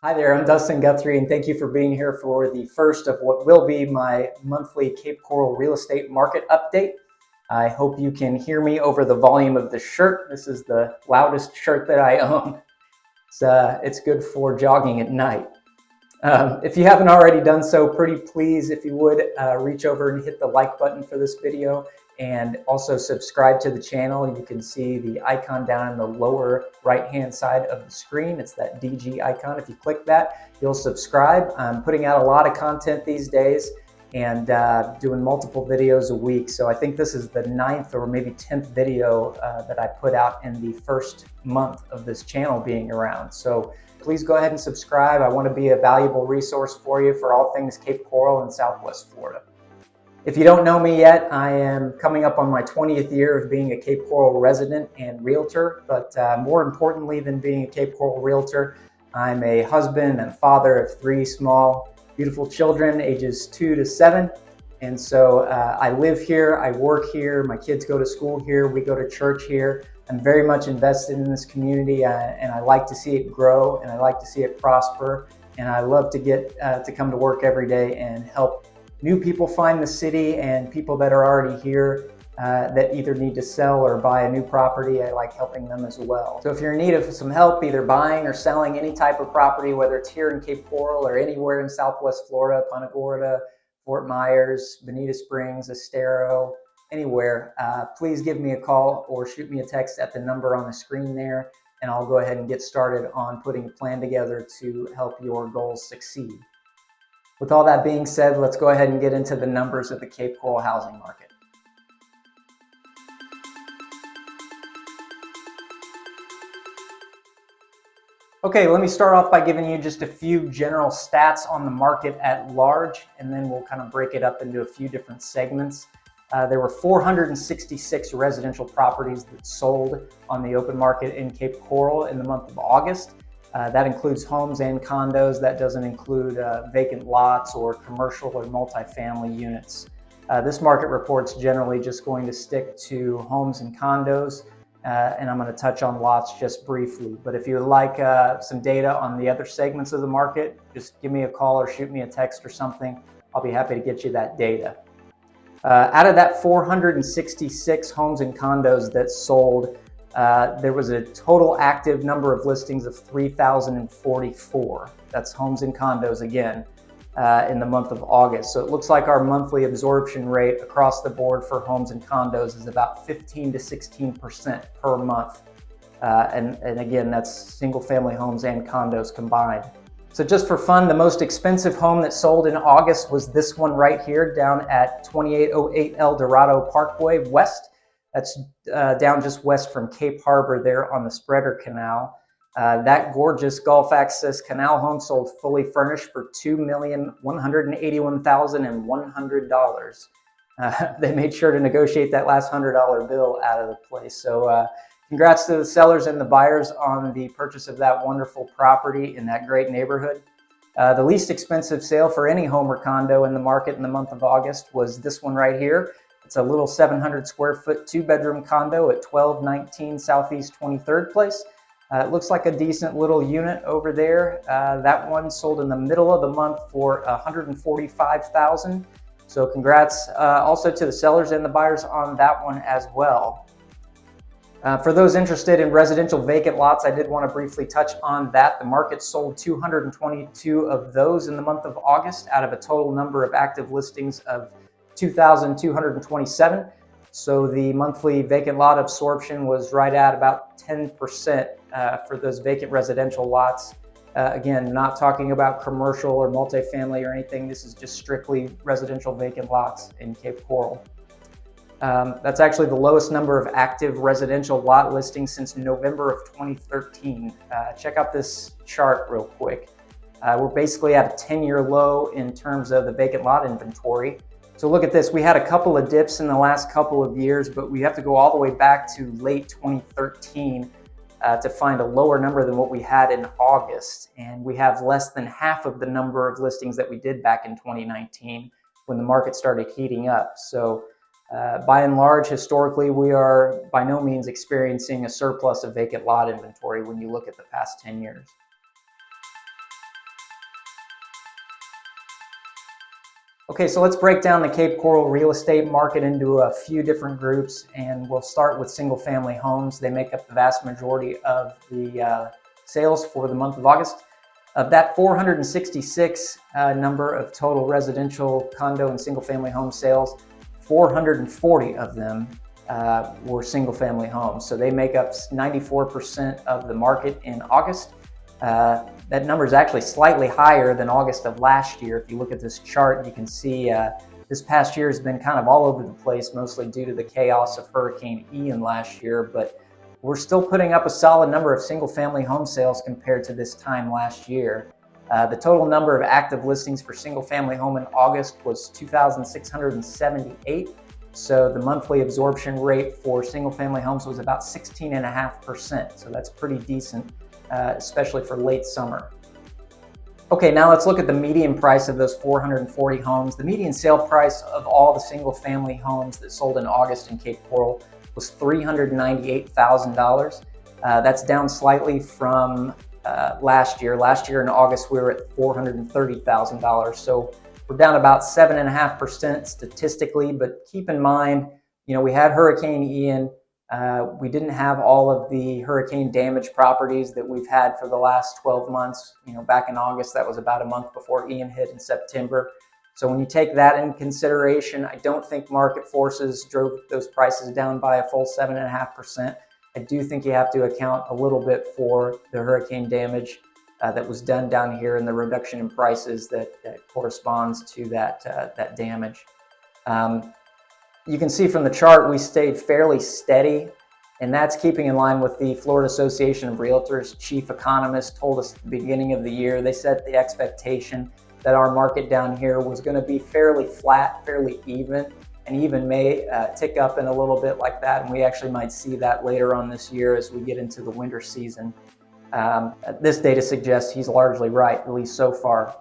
Hi there, I'm Dustin Guthrie, and thank you for being here for the first of what will be my monthly Cape Coral real estate market update. I hope you can hear me over the volume of the shirt. This is the loudest shirt that I own. It's good for jogging at night. If you haven't already done so, pretty please, if you would, reach over and hit the like button for this video and also subscribe to the channel. You can see the icon down in the lower right-hand side of the screen. It's that DG icon. If you click that, you'll subscribe. I'm putting out a lot of content these days and doing multiple videos a week. So I think this is the 9th or maybe 10th video that I put out in the first month of this channel being around. So please go ahead and subscribe. I want to be a valuable resource for you for all things Cape Coral and Southwest Florida. If you don't know me yet, I am coming up on my 20th year of being a Cape Coral resident and realtor, but more importantly than being a Cape Coral realtor, I'm a husband and father of 3 small, beautiful children, ages 2 to 7. And so I live here, I work here, my kids go to school here, we go to church here. I'm very much invested in this community and I like to see it grow and I like to see it prosper. And I love to get to come to work every day and help new people find the city and people that are already here that either need to sell or buy a new property. I like helping them as well. So if you're in need of some help either buying or selling any type of property, whether it's here in Cape Coral or anywhere in Southwest Florida, Punta Gorda, Fort Myers, Bonita Springs, Estero, anywhere, please give me a call or shoot me a text at the number on the screen there, and I'll go ahead and get started on putting a plan together to help your goals succeed. With all that being said, let's go ahead and get into the numbers of the Cape Coral housing market. Okay, let me start off by giving you just a few general stats on the market at large, and then we'll kind of break it up into a few different segments. There were 466 residential properties that sold on the open market in Cape Coral in the month of August. That includes homes and condos. That doesn't include vacant lots or commercial or multifamily units. This market report's generally just going to stick to homes and condos, and I'm going to touch on lots just briefly. But if you would like some data on the other segments of the market, just give me a call or shoot me a text or something. I'll be happy to get you that data. Out of that 466 homes and condos that sold, there was a total active number of listings of 3,044. That's homes and condos again in the month of August. So it looks like our monthly absorption rate across the board for homes and condos is about 15 to 16% per month. And again, that's single family homes and condos combined. So just for fun, the most expensive home that sold in August was this one right here down at 2808 El Dorado Parkway West. That's down just west from Cape Harbor there on the Spreader Canal. That gorgeous Gulf Access Canal home sold fully furnished for $2,181,100. They made sure to negotiate that last $100 bill out of the place. So congrats to the sellers and the buyers on the purchase of that wonderful property in that great neighborhood. The least expensive sale for any home or condo in the market in the month of August was this one right here. It's a little 700 square foot 2-bedroom condo at 1219 Southeast 23rd Place. It looks like a decent little unit over there. That one sold in the middle of the month for $145,000. So congrats also to the sellers and the buyers on that one as well. For those interested in residential vacant lots, I did want to briefly touch on that. The market sold 222 of those in the month of August out of a total number of active listings of 2,227. So the monthly vacant lot absorption was right at about 10% for those vacant residential lots. Again, not talking about commercial or multifamily or anything. This is just strictly residential vacant lots in Cape Coral. That's actually the lowest number of active residential lot listings since November of 2013. Check out this chart real quick. We're basically at a 10-year low in terms of the vacant lot inventory. So look at this. We had a couple of dips in the last couple of years, but we have to go all the way back to late 2013 to find a lower number than what we had in August. And we have less than half of the number of listings that we did back in 2019 when the market started heating up. So by and large, historically, we are by no means experiencing a surplus of vacant lot inventory when you look at the past 10 years. Okay, so let's break down the Cape Coral real estate market into a few different groups, and we'll start with single family homes. They make up the vast majority of the sales for the month of August. Of that 466 number of total residential condo and single family home sales, 440 of them were single family homes. So they make up 94% of the market in August. That number is actually slightly higher than August of last year. If you look at this chart, you can see this past year has been kind of all over the place, mostly due to the chaos of Hurricane Ian last year, but we're still putting up a solid number of single-family home sales compared to this time last year. The total number of active listings for single-family home in August was 2,678. So the monthly absorption rate for single-family homes was about 16.5%. So that's pretty decent, especially for late summer. Okay, now let's look at the median price of those 440 homes. The median sale price of all the single-family homes that sold in August in Cape Coral was $398,000. That's down slightly from last year. Last year in August, we were at $430,000. So we're down about 7.5% statistically, but keep in mind, we had Hurricane Ian. We didn't have all of the hurricane damaged properties that we've had for the last 12 months. Back in August, that was about a month before Ian hit in September. So when you take that in consideration, I don't think market forces drove those prices down by a full 7.5%. I do think you have to account a little bit for the hurricane damage that was done down here and the reduction in prices that corresponds to that damage. You can see from the chart we stayed fairly steady, and that's keeping in line with the Florida Association of Realtors chief economist told us at the beginning of the year. They set the expectation that our market down here was going to be fairly flat, fairly even, and even may tick up in a little bit like that, and we actually might see that later on this year as we get into the winter season. This data suggests he's largely right, at least so far.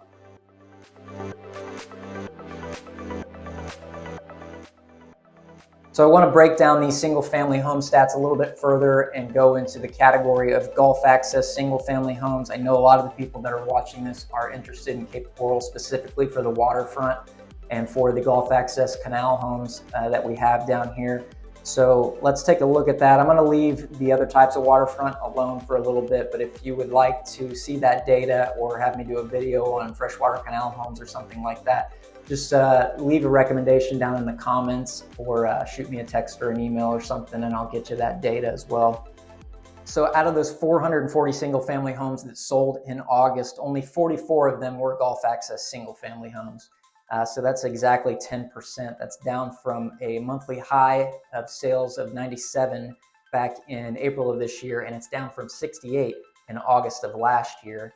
So I want to break down these single-family home stats a little bit further and go into the category of Gulf access single-family homes. I know a lot of the people that are watching this are interested in Cape Coral specifically for the waterfront and for the Gulf access canal homes that we have down here. So let's take a look at that. I'm going to leave the other types of waterfront alone for a little bit, but if you would like to see that data or have me do a video on freshwater canal homes or something like that, just leave a recommendation down in the comments or shoot me a text or an email or something, and I'll get you that data as well. So out of those 440 single-family homes that sold in August, only 44 of them were Gulf access single-family homes. So that's exactly 10%. That's down from a monthly high of sales of 97 back in April of this year, and it's down from 68 in August of last year.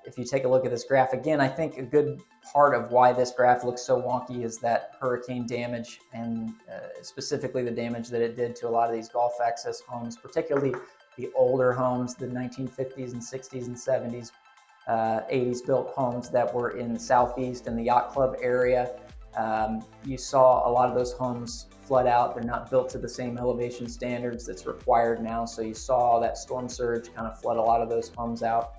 If you take a look at this graph again, I think a good part of why this graph looks so wonky is that hurricane damage, and specifically the damage that it did to a lot of these Gulf access homes, particularly the older homes, the 1950s and 60s and 70s, 80s built homes that were in the southeast and the yacht club area. You saw a lot of those homes flood out. They're not built to the same elevation standards that's required now. So you saw that storm surge kind of flood a lot of those homes out.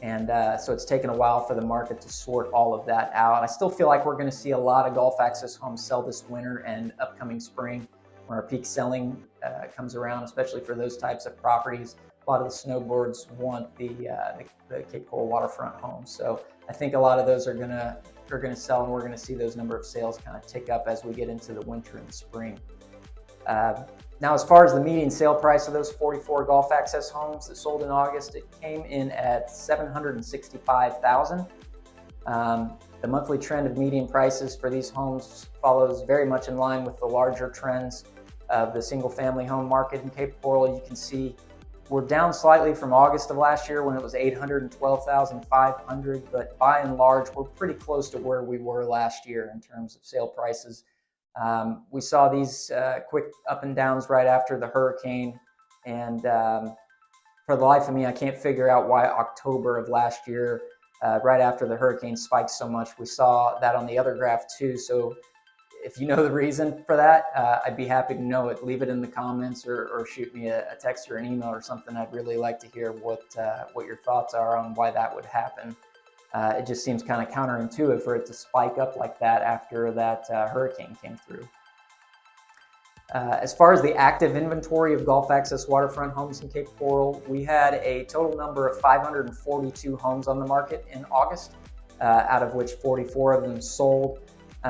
And so it's taken a while for the market to sort all of that out. I still feel like we're going to see a lot of Gulf access homes sell this winter and upcoming spring when our peak selling comes around, especially for those types of properties. A lot of the snowboards want the Cape Coral waterfront homes. So I think a lot of those are going to sell, and we're going to see those number of sales kind of tick up as we get into the winter and spring. Now, as far as the median sale price of those 44 Gulf access homes that sold in August, it came in at $765,000. The monthly trend of median prices for these homes follows very much in line with the larger trends of the single-family home market in Cape Coral. You can see we're down slightly from August of last year when it was $812,500, but by and large, we're pretty close to where we were last year in terms of sale prices. We saw these quick up and downs right after the hurricane, and for the life of me, I can't figure out why October of last year, right after the hurricane, spiked so much. We saw that on the other graph too. So if you know the reason for that, I'd be happy to know it. Leave it in the comments or shoot me a text or an email or something. I'd really like to hear what your thoughts are on why that would happen. It just seems kind of counterintuitive for it to spike up like that after that hurricane came through. As far as the active inventory of Gulf Access waterfront homes in Cape Coral, we had a total number of 542 homes on the market in August, out of which 44 of them sold.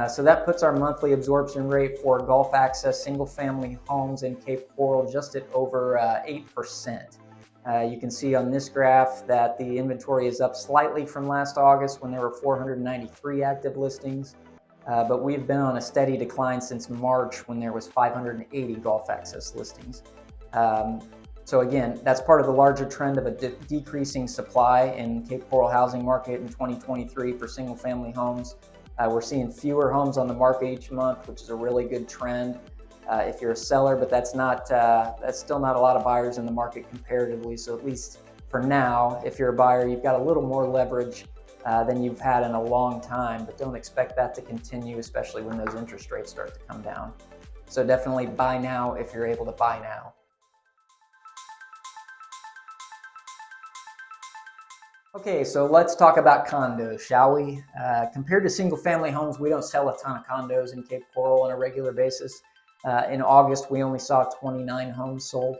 So that puts our monthly absorption rate for Gulf Access single-family homes in Cape Coral just at over 8%. You can see on this graph that the inventory is up slightly from last August when there were 493 active listings. But we've been on a steady decline since March when there was 580 Gulf Access listings. So again, that's part of the larger trend of a decreasing supply in Cape Coral housing market in 2023 for single family homes. We're seeing fewer homes on the market each month, which is a really good trend if you're a seller, but that's still not a lot of buyers in the market comparatively. So at least for now, if you're a buyer, you've got a little more leverage than you've had in a long time, but don't expect that to continue, especially when those interest rates start to come down. So definitely buy now if you're able to buy now. Okay, so let's talk about condos, shall we? Compared to single family homes, we don't sell a ton of condos in Cape Coral on a regular basis. In August, we only saw 29 homes sold.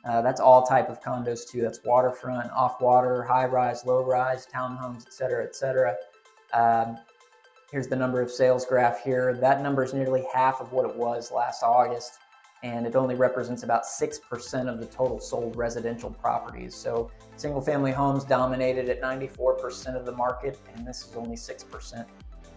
That's all type of condos too. That's waterfront, off-water, high-rise, low-rise, townhomes, et cetera, et cetera. Here's the number of sales graph here. That number is nearly half of what it was last August, and it only represents about 6% of the total sold residential properties. So single-family homes dominated at 94% of the market, and this is only 6%.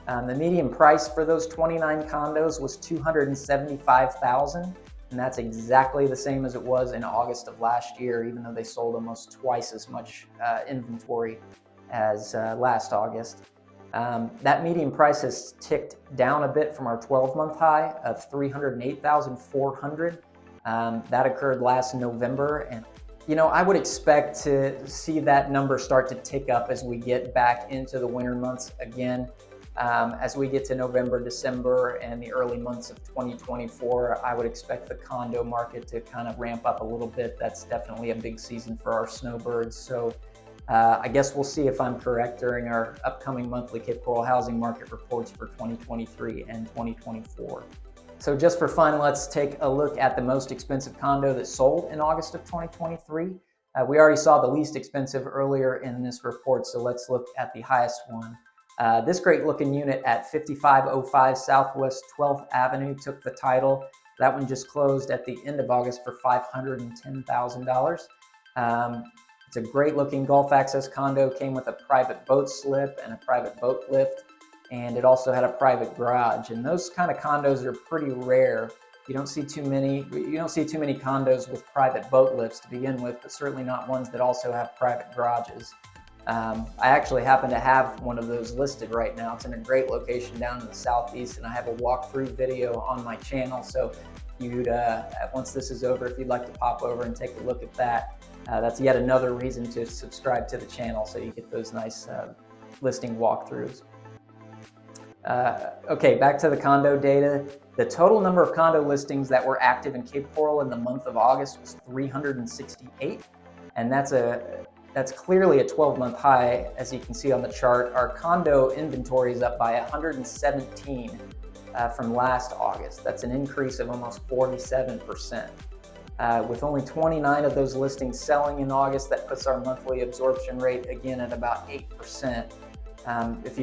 The median price for those 29 condos was $275,000. And that's exactly the same as it was in August of last year, even though they sold almost twice as much inventory as last August. That median price has ticked down a bit from our 12-month high of $308,400. That occurred last November. And, you know, I would expect to see that number start to tick up as we get back into the winter months again. As we get to November, December, and the early months of 2024, I would expect the condo market to kind of ramp up a little bit. That's definitely a big season for our snowbirds. So I guess we'll see if I'm correct during our upcoming monthly Cape Coral housing market reports for 2023 and 2024. So just for fun, let's take a look at the most expensive condo that sold in August of 2023. We already saw the least expensive earlier in this report, so let's look at the highest one. This great looking unit at 5505 Southwest 12th Avenue took the title. That one just closed at the end of August for $510,000. It's a great looking Gulf Access condo, came with a private boat slip and a private boat lift, and it also had a private garage. And those kind of condos are pretty rare. You don't see too many condos with private boat lifts to begin with, but certainly not ones that also have private garages. I actually happen to have one of those listed right now. It's in a great location down in the southeast, and I have a walkthrough video on my channel. So you'd once this is over, if you'd like to pop over and take a look at that, that's yet another reason to subscribe to the channel so you get those nice listing walkthroughs. Okay, back to the condo data. The total number of condo listings that were active in Cape Coral in the month of August was 368, and that's clearly a 12-month high. As you can see on the chart, our condo inventory is up by 117 from last August. That's an increase of almost 47%. With only 29 of those listings selling in August, that puts our monthly absorption rate again at about 8%. If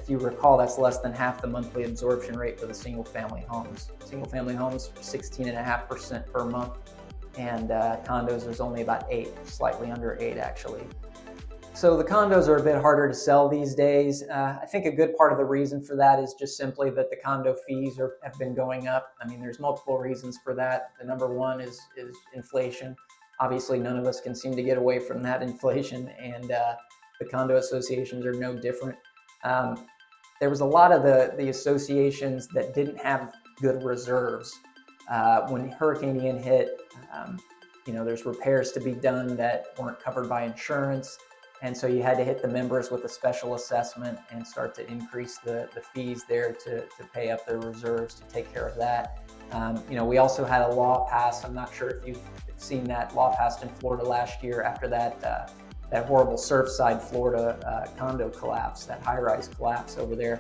you recall, that's less than half the monthly absorption rate for the single-family homes. Single-family homes, 16.5% per month. And condos, there's only about 8, slightly under 8 actually. So the condos are a bit harder to sell these days. I think a good part of the reason for that is just simply that the condo fees have been going up. I mean, there's multiple reasons for that. The number one is inflation. Obviously, none of us can seem to get away from that inflation, and the condo associations are no different. There was a lot of the associations that didn't have good reserves. When Hurricane Ian hit, there's repairs to be done that weren't covered by insurance. And so you had to hit the members with a special assessment and start to increase the fees there to pay up their reserves to take care of that. We also had a law passed. I'm not sure if you've seen that law passed in Florida last year after that that horrible Surfside, Florida condo collapse, that high-rise collapse over there.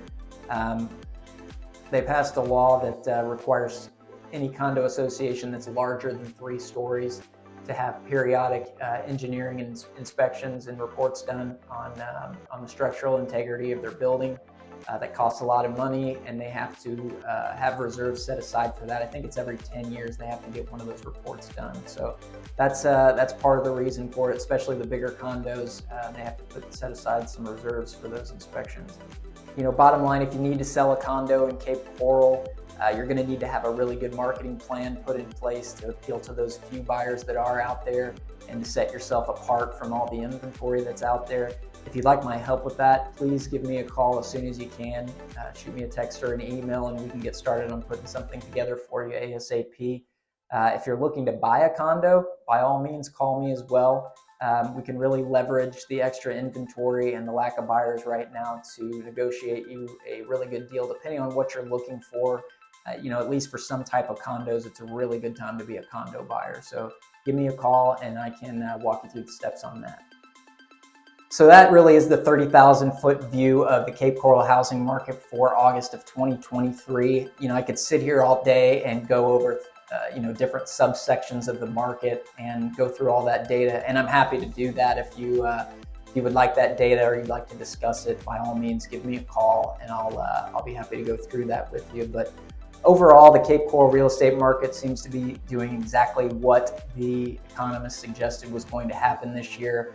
They passed a law that requires any condo association that's larger than 3 stories to have periodic engineering inspections and reports done on the structural integrity of their building. That costs a lot of money, and they have to have reserves set aside for that. I think it's every 10 years they have to get one of those reports done. So that's part of the reason for it, especially the bigger condos. They have to set aside some reserves for those inspections. You know, bottom line, if you need to sell a condo in Cape Coral, you're going to need to have a really good marketing plan put in place to appeal to those few buyers that are out there and to set yourself apart from all the inventory that's out there. If you'd like my help with that, please give me a call as soon as you can. Shoot me a text or an email, and we can get started on putting something together for you ASAP. If you're looking to buy a condo, by all means, call me as well. We can really leverage the extra inventory and the lack of buyers right now to negotiate you a really good deal, depending on what you're looking for. You know, at least for some type of condos, it's a really good time to be a condo buyer. So give me a call, and I can walk you through the steps on that. So that really is the 30,000 foot view of the Cape Coral housing market for August of 2023. You know, I could sit here all day and go over you know, different subsections of the market and go through all that data, and I'm happy to do that. If you would like that data or you'd like to discuss it, by all means give me a call, and I'll be happy to go through that with you. But overall, the Cape Coral real estate market seems to be doing exactly what the economists suggested was going to happen this year.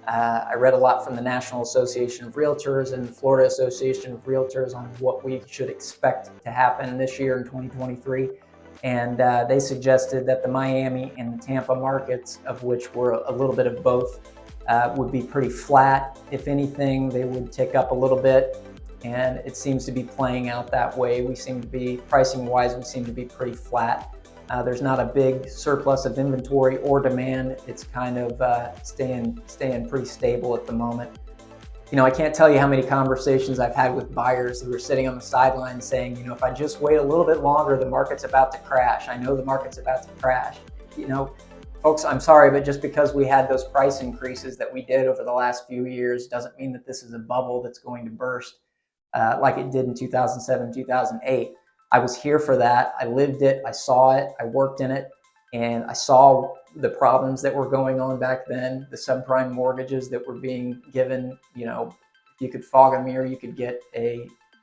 I read a lot from the National Association of Realtors and the Florida Association of Realtors on what we should expect to happen this year in 2023. And they suggested that the Miami and the Tampa markets, of which were a little bit of both, would be pretty flat. If anything, they would tick up a little bit. And it seems to be playing out that way. We seem to be, pricing wise, we seem to be pretty flat. There's not a big surplus of inventory or demand. It's kind of staying pretty stable at the moment. You know, I can't tell you how many conversations I've had with buyers who are sitting on the sidelines saying, you know, if I just wait a little bit longer, the market's about to crash. I know the market's about to crash. You know, folks, I'm sorry, but just because we had those price increases that we did over the last few years doesn't mean that this is a bubble that's going to burst like it did in 2007, 2008. I was here for that. I lived it. I saw it. I worked in it. And I saw the problems that were going on back then, the subprime mortgages that were being given. You know, if you could fog a mirror, you could get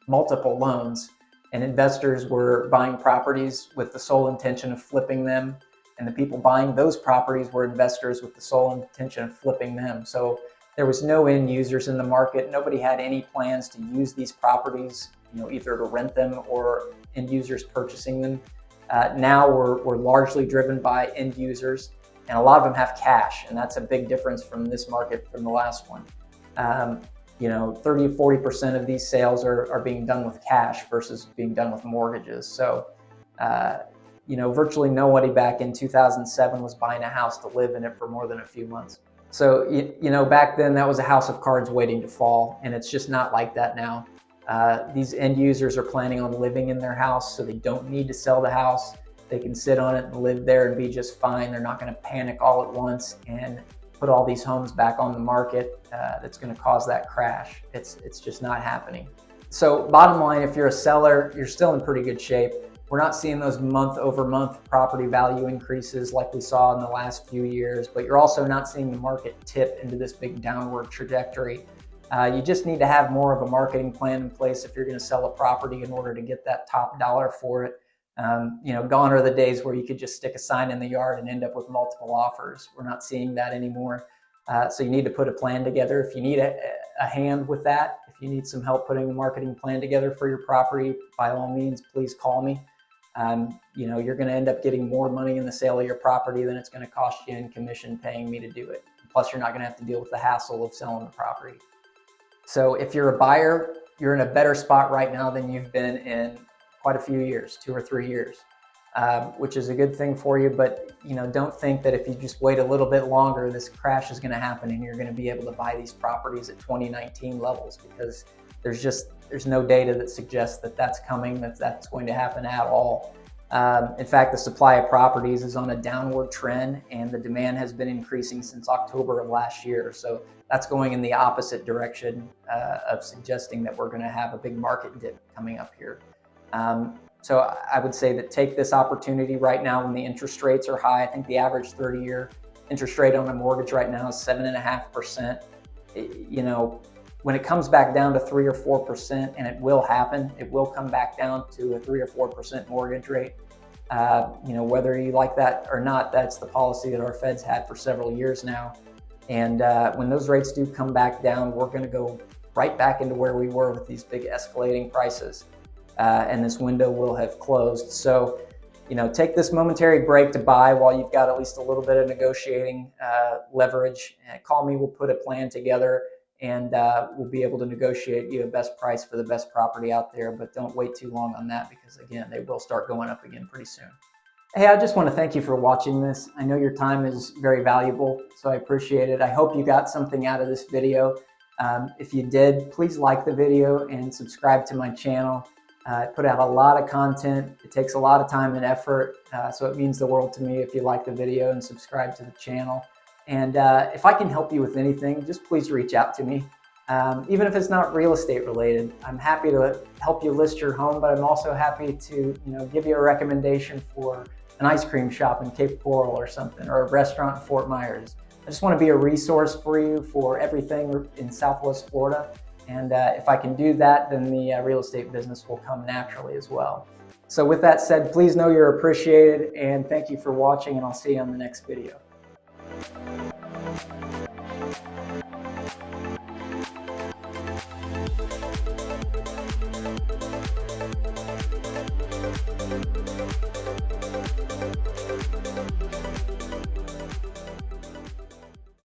multiple loans. And investors were buying properties with the sole intention of flipping them. And the people buying those properties were investors with the sole intention of flipping them. So there was no end users in the market. Nobody had any plans to use these properties, you know, either to rent them or end users purchasing them. Now we're largely driven by end users, and a lot of them have cash, and that's a big difference from this market from the last one. You know, 30 to 40% of these sales are being done with cash versus being done with mortgages. So, you know, virtually nobody back in 2007 was buying a house to live in it for more than a few months. So, you know, back then that was a house of cards waiting to fall, and it's just not like that now. These end users are planning on living in their house, so they don't need to sell the house. They can sit on it and live there and be just fine. They're not going to panic all at once and put all these homes back on the market. That's going to cause that crash. It's just not happening. So bottom line, if you're a seller, you're still in pretty good shape. We're not seeing those month over month property value increases like we saw in the last few years, but you're also not seeing the market tip into this big downward trajectory. You just need to have more of a marketing plan in place if you're going to sell a property in order to get that top dollar for it. You know, gone are the days where you could just stick a sign in the yard and end up with multiple offers. We're not seeing that anymore. So you need to put a plan together. If you need a hand with that, if you need some help putting a marketing plan together for your property, by all means, please call me. You know, you're going to end up getting more money in the sale of your property than it's going to cost you in commission paying me to do it. Plus, you're not going to have to deal with the hassle of selling the property. So if you're a buyer, you're in a better spot right now than you've been in quite a few years, 2 or 3 years, which is a good thing for you. But, you know, don't think that if you just wait a little bit longer, this crash is going to happen and you're going to be able to buy these properties at 2019 levels, because there's no data that suggests that that's coming, that's going to happen at all. In fact, the supply of properties is on a downward trend, and the demand has been increasing since October of last year. So that's going in the opposite direction of suggesting that we're going to have a big market dip coming up here. So I would say that take this opportunity right now when the interest rates are high. I think the average 30-year interest rate on a mortgage right now is 7.5%. You know, when it comes back down to 3 or 4%, and it will happen, it will come back down to a 3 or 4% mortgage rate. You know, whether you like that or not, that's the policy that our Fed's had for several years now. And when those rates do come back down, we're going to go right back into where we were with these big escalating prices. And this window will have closed. So, you know, take this momentary break to buy while you've got at least a little bit of negotiating leverage. Call me, we'll put a plan together, and we'll be able to negotiate you a best price for the best property out there. But don't wait too long on that, because again, they will start going up again pretty soon. Hey, I just want to thank you for watching this. I know your time is very valuable, so I appreciate it. I hope you got something out of this video. If you did, please like the video and subscribe to my channel. I put out a lot of content. It takes a lot of time and effort, so it means the world to me if you like the video and subscribe to the channel. And if I can help you with anything, just please reach out to me. Even if it's not real estate related, I'm happy to help you list your home, but I'm also happy to, give you a recommendation for an ice cream shop in Cape Coral or something, or a restaurant in Fort Myers. I just want to be a resource for you for everything in Southwest Florida. And if I can do that, then the real estate business will come naturally as well. So with that said, please know you're appreciated, and thank you for watching, and I'll see you on the next video.